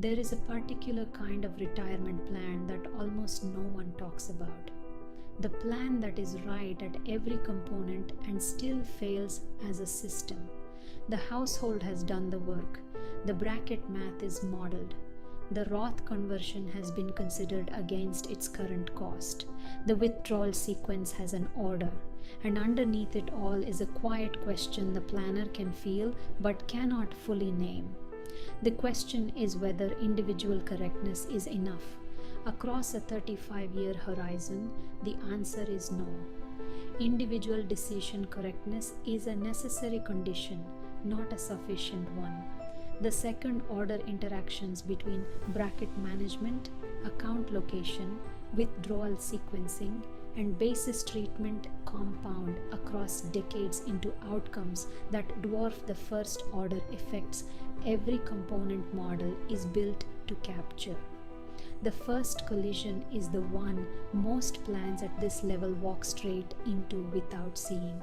There is a particular kind of retirement plan that almost no one talks about. The plan that is right at every component and still fails as a system. The household has done the work. The bracket math is modeled. The Roth conversion has been considered against its current cost. The withdrawal sequence has an order. And underneath it all is a quiet question the planner can feel but cannot fully name. The question is whether individual correctness is enough. Across a 35-year horizon, the answer is no. Individual decision correctness is a necessary condition, not a sufficient one. The second-order interactions between bracket management, account location, withdrawal sequencing, and basis treatment compound across decades into outcomes that dwarf the first-order effects every component model is built to capture. The first collision is the one most plans at this level walk straight into without seeing.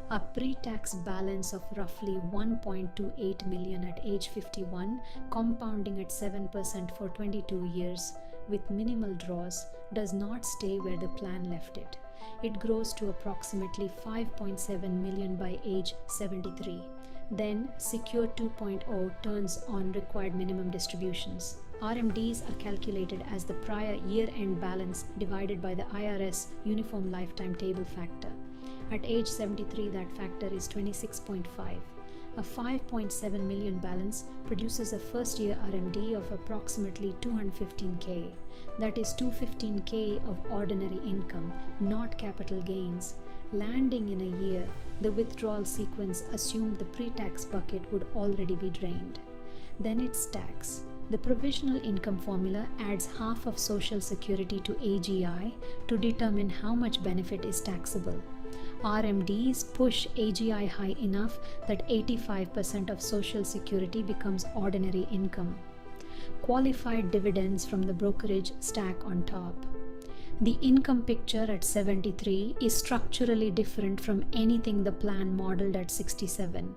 A pre-tax balance of roughly $1.28 million at age 51, compounding at 7% for 22 years, with minimal draws, does not stay where the plan left it. It grows to approximately $5.7 million by age 73. Then, Secure 2.0 turns on required minimum distributions. RMDs are calculated as the prior year-end balance divided by the IRS Uniform Lifetime Table factor. At age 73, that factor is 26.5. A $5.7 million balance produces a first-year RMD of approximately $215K. That is $215K of ordinary income, not capital gains. Landing in a year, the withdrawal sequence assumed the pre-tax bucket would already be drained. Then it's tax. The provisional income formula adds half of Social Security to AGI to determine how much benefit is taxable. RMDs push AGI high enough that 85% of Social Security becomes ordinary income. Qualified dividends from the brokerage stack on top. The income picture at 73 is structurally different from anything the plan modeled at 67.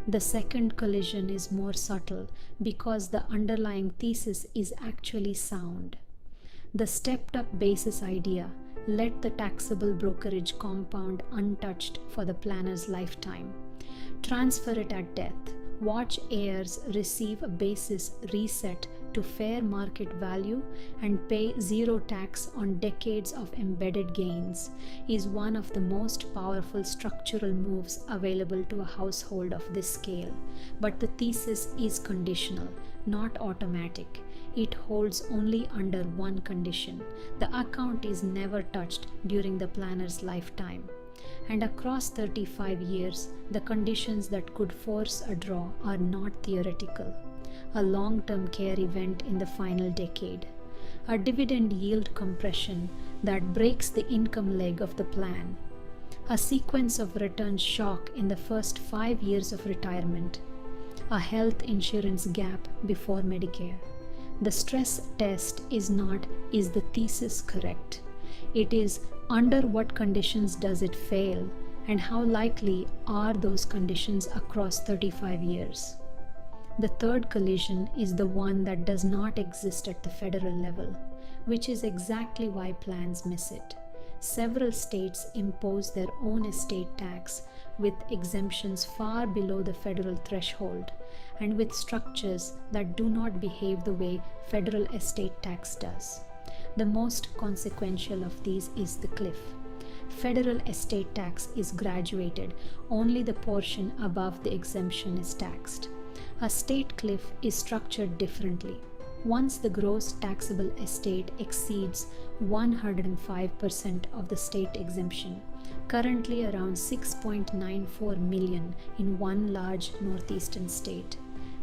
The second collision is more subtle because the underlying thesis is actually sound. The stepped-up basis idea, let the taxable brokerage compound untouched for the planner's lifetime. Transfer it at death. Watch heirs receive a basis reset to fair market value and pay zero tax on decades of embedded gains is one of the most powerful structural moves available to a household of this scale. But the thesis is conditional, not automatic. It holds only under one condition. The account is never touched during the planner's lifetime. And across 35 years, the conditions that could force a draw are not theoretical. A long-term care event in the final decade. A dividend yield compression that breaks the income leg of the plan. A sequence of return shock in the first 5 years of retirement. A health insurance gap before Medicare. The stress test is not, is the thesis correct? It is, under what conditions does it fail, and how likely are those conditions across 35 years? The third collision is the one that does not exist at the federal level, which is exactly why plans miss it. Several states impose their own estate tax with exemptions far below the federal threshold and with structures that do not behave the way federal estate tax does. The most consequential of these is the cliff. Federal estate tax is graduated, only the portion above the exemption is taxed. A state cliff is structured differently. Once the gross taxable estate exceeds 105% of the state exemption, currently around 6.94 million in one large northeastern state,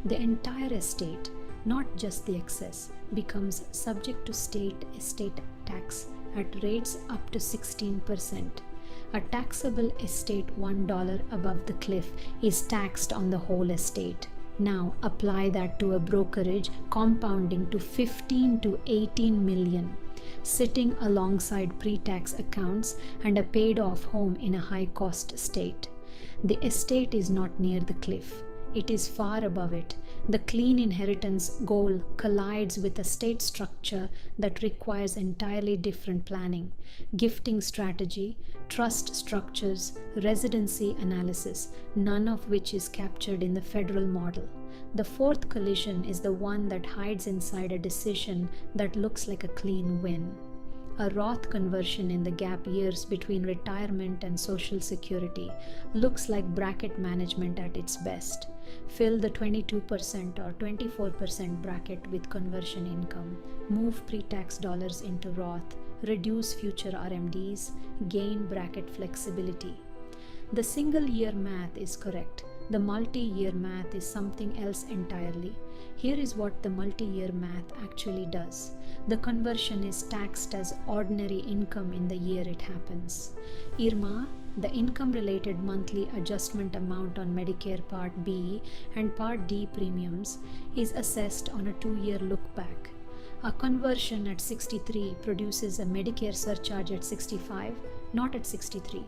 the entire estate, not just the excess, becomes subject to state estate tax at rates up to 16%. A taxable estate $1 above the cliff is taxed on the whole estate. Now apply that to a brokerage compounding to 15 to 18 million, sitting alongside pre-tax accounts and a paid-off home in a high-cost state. The estate is not near the cliff. It is far above it. The clean inheritance goal collides with a state structure that requires entirely different planning, gifting strategy, trust structures, residency analysis, none of which is captured in the federal model. The fourth collision is the one that hides inside a decision that looks like a clean win. A Roth conversion in the gap years between retirement and Social Security looks like bracket management at its best. Fill the 22% or 24% bracket with conversion income, move pre-tax dollars into Roth, reduce future RMDs, gain bracket flexibility. The single year math is correct. The multi-year math is something else entirely. Here is what the multi-year math actually does. The conversion is taxed as ordinary income in the year it happens. IRMAA, the income-related monthly adjustment amount on Medicare Part B and Part D premiums, is assessed on a 2-year look-back. A conversion at 63 produces a Medicare surcharge at 65, not at 63.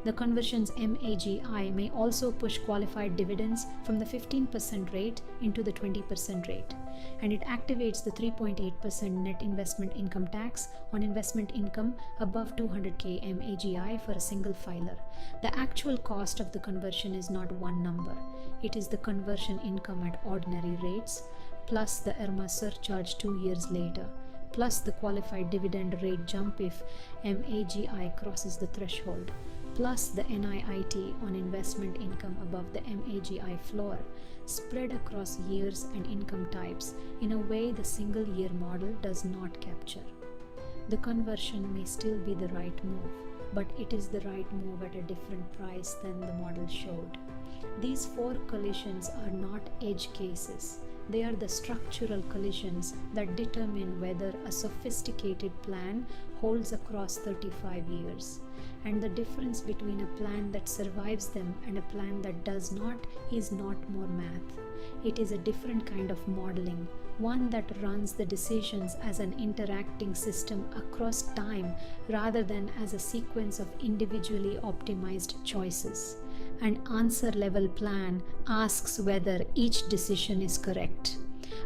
The conversion's MAGI may also push qualified dividends from the 15% rate into the 20% rate, and it activates the 3.8% net investment income tax on investment income above 200K MAGI for a single filer. The actual cost of the conversion is not one number. It is the conversion income at ordinary rates, plus the IRMAA surcharge 2 years later, plus the qualified dividend rate jump if MAGI crosses the threshold, plus the NIIT on investment income above the MAGI floor, spread across years and income types in a way the single year model does not capture. The conversion may still be the right move, but it is the right move at a different price than the model showed. These 4 collisions are not edge cases. They are the structural collisions that determine whether a sophisticated plan holds across 35 years. And the difference between a plan that survives them and a plan that does not is not more math. It is a different kind of modeling, one that runs the decisions as an interacting system across time rather than as a sequence of individually optimized choices. An answer level plan asks whether each decision is correct.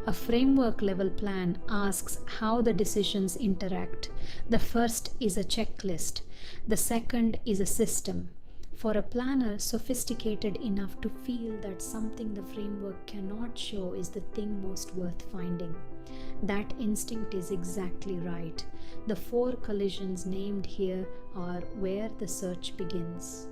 A framework level plan asks how the decisions interact. The first is a checklist. The second is a system. For a planner sophisticated enough to feel that something the framework cannot show is the thing most worth finding. That instinct is exactly right. The 4 collisions named here are where the search begins.